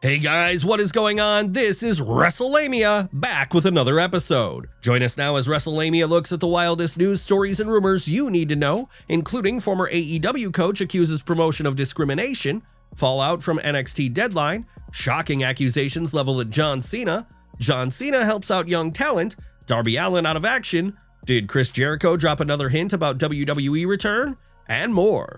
Hey guys, what is going on? This is Wrestlelamia, back with another episode. Join us now as Wrestlelamia looks at the wildest news, stories, and rumors you need to know, including former AEW coach accuses promotion of discrimination, fallout from NXT Deadline, shocking accusations leveled at John Cena helps out young talent, Darby Allin out of action, did Chris Jericho drop another hint about WWE return, and more.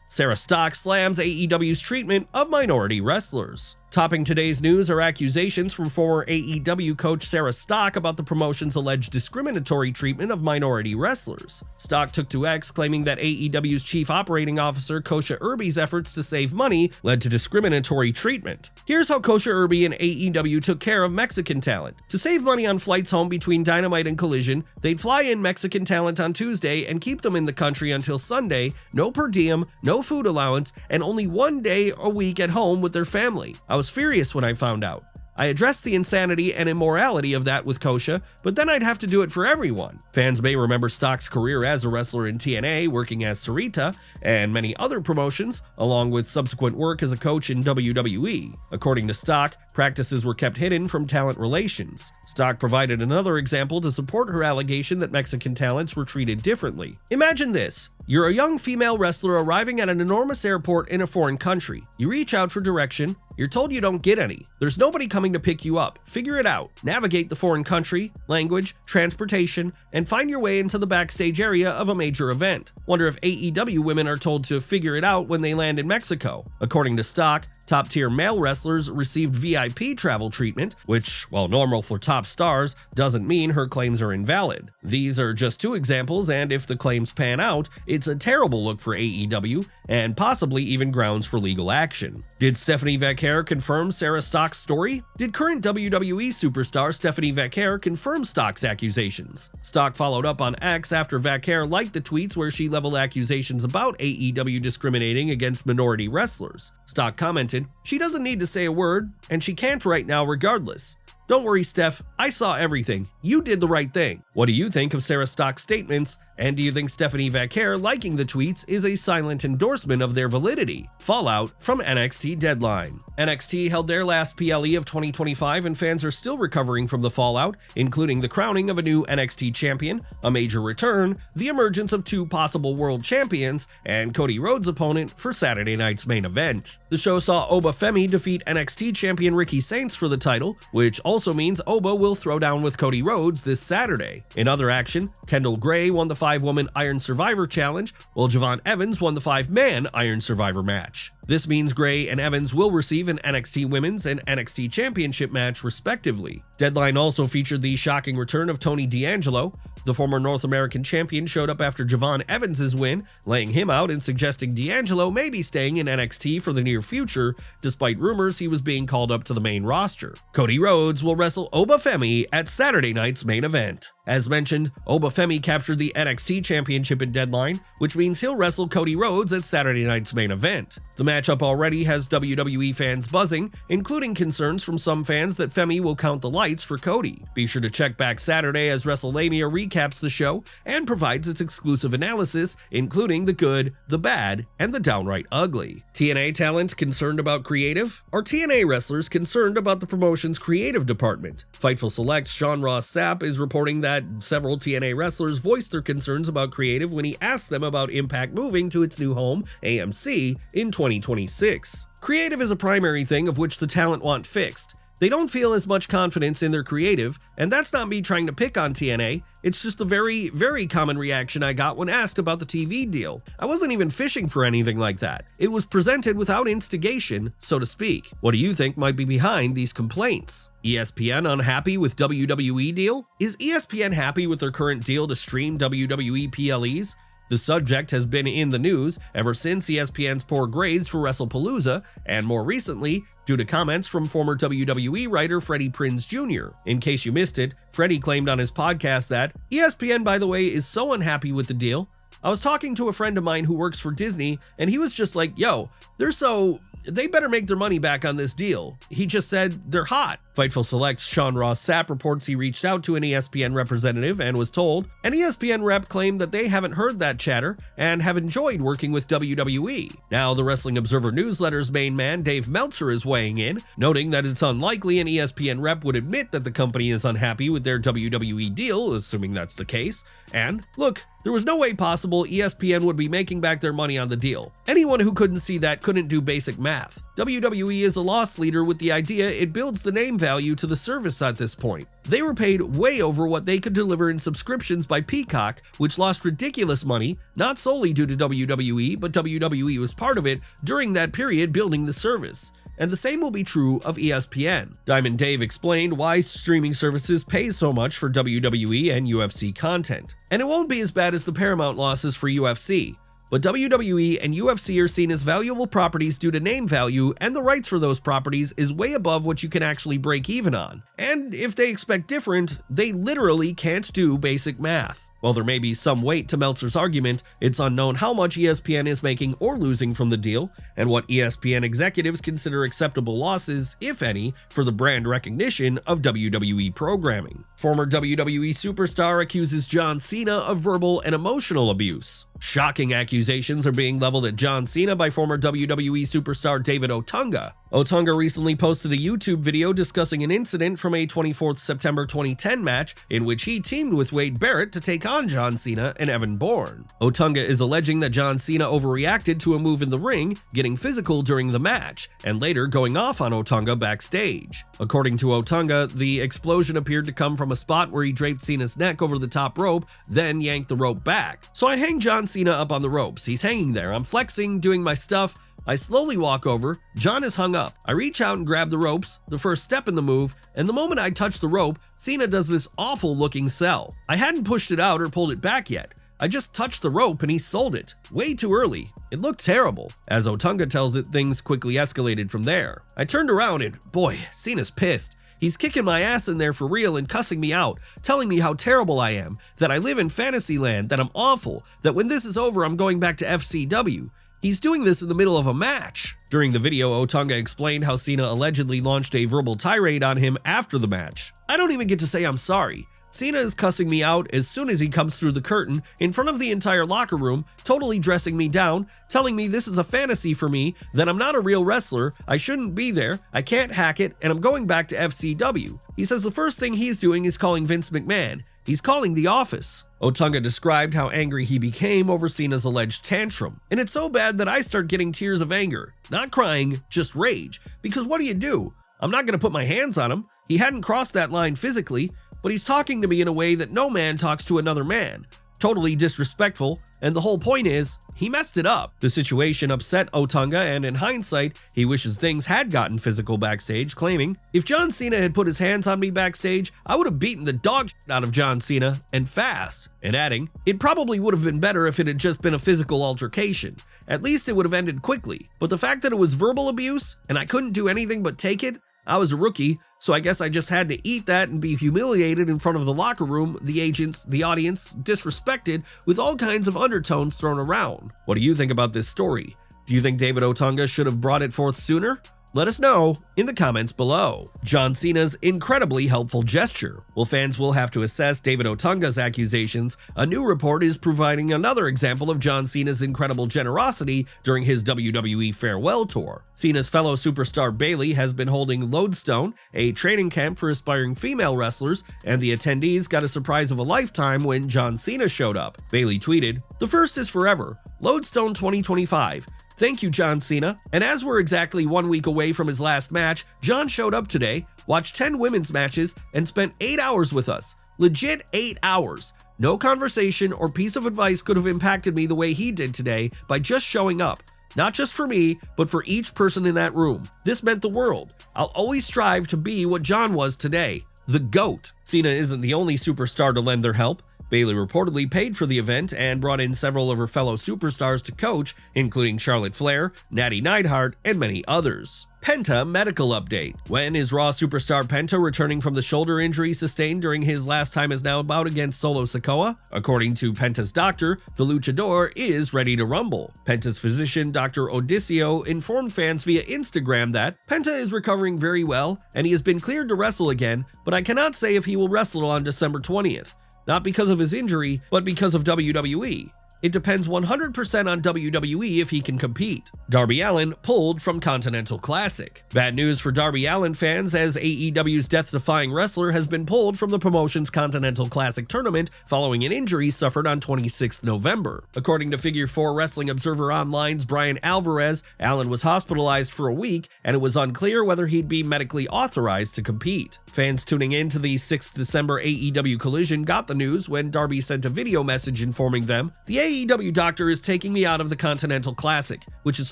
Sarah Stock slams AEW's treatment of minority wrestlers. Topping today's news are accusations from former AEW coach Sarah Stock about the promotion's alleged discriminatory treatment of minority wrestlers. Stock took to X claiming that AEW's chief operating officer Kosha Irby's efforts to save money led to discriminatory treatment. Here's how Kosha Irby and AEW took care of Mexican talent. To save money on flights home between Dynamite and Collision, they'd fly in Mexican talent on Tuesday and keep them in the country until Sunday, no per diem, no food allowance, and only 1 day a week at home with their family. I was furious when I found out. I addressed the insanity and immorality of that with Kosha, but then I'd have to do it for everyone. Fans may remember Stock's career as a wrestler in TNA, working as Sarita, and many other promotions, along with subsequent work as a coach in WWE. According to Stock, practices were kept hidden from talent relations. Stock provided another example to support her allegation that Mexican talents were treated differently. Imagine this. You're a young female wrestler arriving at an enormous airport in a foreign country. You reach out for direction. You're told you don't get any. There's nobody coming to pick you up. Figure it out. Navigate the foreign country, language, transportation, and find your way into the backstage area of a major event. Wonder if AEW women are told to figure it out when they land in Mexico. According to Stock, top-tier male wrestlers received VIP travel treatment, which, while normal for top stars, doesn't mean her claims are invalid. These are just two examples, and if the claims pan out, it's a terrible look for AEW, and possibly even grounds for legal action. Did Stephanie Vaquer confirm Sarah Stock's story? Did current WWE superstar Stephanie Vaquer confirm Stock's accusations? Stock followed up on X after Vaquer liked the tweets where she leveled accusations about AEW discriminating against minority wrestlers. Stock commented, "She doesn't need to say a word, and she can't right now regardless. Don't worry, Steph, I saw everything. You did the right thing." What do you think of Sarah Stock's statements? And do you think Stephanie Vaquer liking the tweets is a silent endorsement of their validity? Fallout from NXT Deadline. NXT held their last PLE of 2025 and fans are still recovering from the fallout, including the crowning of a new NXT champion, a major return, the emergence of two possible world champions, and Cody Rhodes' opponent for Saturday night's main event. The show saw Oba Femi defeat NXT champion Ricky Saints for the title, which also means Oba will throw down with Cody Rhodes this Saturday. In other action, Kendall Gray won the 5-woman Iron Survivor Challenge, while Javon Evans won the 5-man Iron Survivor match. This means Gray and Evans will receive an NXT Women's and NXT Championship match respectively. Deadline also featured the shocking return of Tony D'Angelo. The former North American champion showed up after Javon Evans' win, laying him out and suggesting D'Angelo may be staying in NXT for the near future, despite rumors he was being called up to the main roster. Cody Rhodes will wrestle Oba Femi at Saturday night's main event. As mentioned, Oba Femi captured the NXT Championship at Deadline, which means he'll wrestle Cody Rhodes at Saturday night's main event. The matchup already has WWE fans buzzing, including concerns from some fans that Femi will count the lights for Cody. Be sure to check back Saturday as Wrestlelamia recaps the show and provides its exclusive analysis, including the good, the bad, and the downright ugly. TNA talent concerned about creative? Are TNA wrestlers concerned about the promotion's creative department? Fightful Select's Sean Ross Sapp is reporting that several TNA wrestlers voiced their concerns about creative when he asked them about Impact moving to its new home, AMC, in 2026. Creative is a primary thing of which the talent want fixed. They don't feel as much confidence in their creative, and that's not me trying to pick on TNA, it's just a very, very common reaction I got when asked about the TV deal. I wasn't even fishing for anything like that. It was presented without instigation, so to speak. What do you think might be behind these complaints? ESPN unhappy with WWE deal? Is ESPN happy with their current deal to stream WWE PLEs? The subject has been in the news ever since ESPN's poor grades for WrestlePalooza, and more recently, due to comments from former WWE writer Freddie Prinze Jr. In case you missed it, Freddie claimed on his podcast that, ESPN, by the way, is so unhappy with the deal. I was talking to a friend of mine who works for Disney, and he was just like, yo, they better make their money back on this deal. He just said, they're hot. Fightful Select's Sean Ross Sapp reports he reached out to an ESPN representative and was told an ESPN rep claimed that they haven't heard that chatter and have enjoyed working with WWE. Now, the Wrestling Observer newsletter's main man, Dave Meltzer, is weighing in, noting that it's unlikely an ESPN rep would admit that the company is unhappy with their WWE deal, assuming that's the case. And, look, there was no way possible ESPN would be making back their money on the deal. Anyone who couldn't see that couldn't do basic math. WWE is a loss leader with the idea it builds the name value to the service at this point. They were paid way over what they could deliver in subscriptions by Peacock, which lost ridiculous money, not solely due to WWE, but WWE was part of it during that period building the service. And the same will be true of ESPN. Diamond Dave explained why streaming services pay so much for WWE and UFC content. And it won't be as bad as the Paramount losses for UFC. But WWE and UFC are seen as valuable properties due to name value, and the rights for those properties is way above what you can actually break even on. And if they expect different, they literally can't do basic math. While there may be some weight to Meltzer's argument, it's unknown how much ESPN is making or losing from the deal, and what ESPN executives consider acceptable losses, if any, for the brand recognition of WWE programming. Former WWE superstar accuses John Cena of verbal and emotional abuse. Shocking accusations are being leveled at John Cena by former WWE superstar David Otunga. Otunga recently posted a YouTube video discussing an incident from a 24th September 2010 match in which he teamed with Wade Barrett to take on John Cena and Evan Bourne. Otunga is alleging that John Cena overreacted to a move in the ring, getting physical during the match, and later going off on Otunga backstage. According to Otunga, the explosion appeared to come from a spot where he draped Cena's neck over the top rope, then yanked the rope back. So I hang John Cena up on the ropes. He's hanging there. I'm flexing, doing my stuff. I slowly walk over, John is hung up. I reach out and grab the ropes, the first step in the move, and the moment I touch the rope, Cena does this awful looking sell. I hadn't pushed it out or pulled it back yet. I just touched the rope and he sold it. Way too early. It looked terrible. As Otunga tells it, things quickly escalated from there. I turned around and, boy, Cena's pissed. He's kicking my ass in there for real and cussing me out, telling me how terrible I am, that I live in fantasy land, that I'm awful, that when this is over I'm going back to FCW. He's doing this in the middle of a match. During the video, Otunga explained how Cena allegedly launched a verbal tirade on him after the match. I don't even get to say I'm sorry. Cena is cussing me out as soon as he comes through the curtain in front of the entire locker room, totally dressing me down, telling me this is a fantasy for me, that I'm not a real wrestler, I shouldn't be there, I can't hack it, and I'm going back to FCW. He says the first thing he's doing is calling Vince McMahon. He's calling the office. Otunga described how angry he became over Cena's alleged tantrum. And it's so bad that I start getting tears of anger. Not crying, just rage. Because what do? I'm not going to put my hands on him. He hadn't crossed that line physically, but he's talking to me in a way that no man talks to another man. Totally disrespectful, and the whole point is, he messed it up. The situation upset Otunga, and in hindsight, he wishes things had gotten physical backstage, claiming, if John Cena had put his hands on me backstage, I would have beaten the dog shit out of John Cena, and fast. And adding, it probably would have been better if it had just been a physical altercation. At least it would have ended quickly. But the fact that it was verbal abuse, and I couldn't do anything but take it, I was a rookie, so I guess I just had to eat that and be humiliated in front of the locker room, the agents, the audience, disrespected, with all kinds of undertones thrown around. What do you think about this story? Do you think David Otunga should have brought it forth sooner? Let us know in the comments below. John Cena's incredibly helpful gesture. Well, fans will have to assess David Otunga's accusations. A new report is providing another example of John Cena's incredible generosity during his WWE farewell tour. Cena's fellow superstar Bayley has been holding Lodestone, a training camp for aspiring female wrestlers, and the attendees got a surprise of a lifetime when John Cena showed up. Bayley tweeted, "The first is forever. Lodestone 2025. Thank you, John Cena." And as we're exactly 1 week away from his last match, John showed up today, watched 10 women's matches, and spent 8 hours with us. Legit 8 hours. No conversation or piece of advice could have impacted me the way he did today by just showing up. Not just for me, but for each person in that room. This meant the world. I'll always strive to be what John was today. The GOAT. Cena isn't the only superstar to lend their help. Bayley reportedly paid for the event and brought in several of her fellow superstars to coach, including Charlotte Flair, Natty Neidhart, and many others. PENTA medical update. When is Raw superstar PENTA returning from the shoulder injury sustained during his last time as now bout against Solo Sikoa? According to PENTA's doctor, the luchador is ready to rumble. PENTA's physician, Dr. Odisio, informed fans via Instagram that PENTA is recovering very well and he has been cleared to wrestle again, but I cannot say if he will wrestle on December 20th. Not because of his injury, but because of WWE. It depends 100% on WWE if he can compete. Darby Allin pulled from Continental Classic. Bad news for Darby Allin fans, as AEW's death-defying wrestler has been pulled from the promotion's Continental Classic tournament following an injury suffered on 26th November. According to Figure 4 Wrestling Observer Online's Brian Alvarez, Allin was hospitalized for a week, and it was unclear whether he'd be medically authorized to compete. Fans tuning in to the 6th December AEW Collision got the news when Darby sent a video message informing them, "The AEW doctor is taking me out of the Continental Classic," which is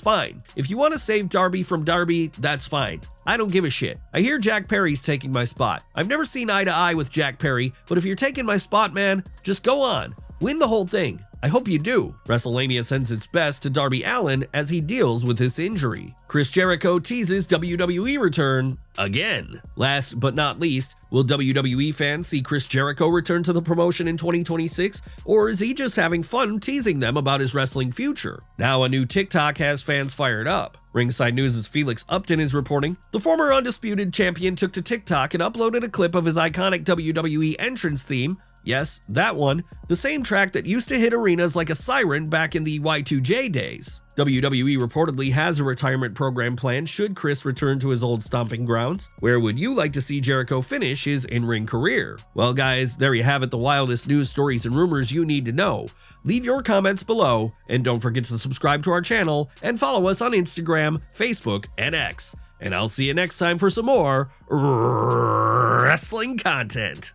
fine. If you want to save Darby from Darby, that's fine. I don't give a shit. I hear Jack Perry's taking my spot. I've never seen eye to eye with Jack Perry, but if you're taking my spot, man, just go on. Win the whole thing. I hope you do. Wrestlelamia sends its best to Darby Allin as he deals with this injury. Chris Jericho teases WWE return again. Last but not least, will WWE fans see Chris Jericho return to the promotion in 2026, or is he just having fun teasing them about his wrestling future? Now a new TikTok has fans fired up. Ringside News' Felix Upton is reporting, the former undisputed champion took to TikTok and uploaded a clip of his iconic WWE entrance theme. Yes, that one, the same track that used to hit arenas like a siren back in the Y2J days. WWE reportedly has a retirement program planned should Chris return to his old stomping grounds. Where would you like to see Jericho finish his in-ring career? Well guys, there you have it, the wildest news, stories, and rumors you need to know. Leave your comments below, and don't forget to subscribe to our channel and follow us on Instagram, Facebook, and X. And I'll see you next time for some more wrestling content.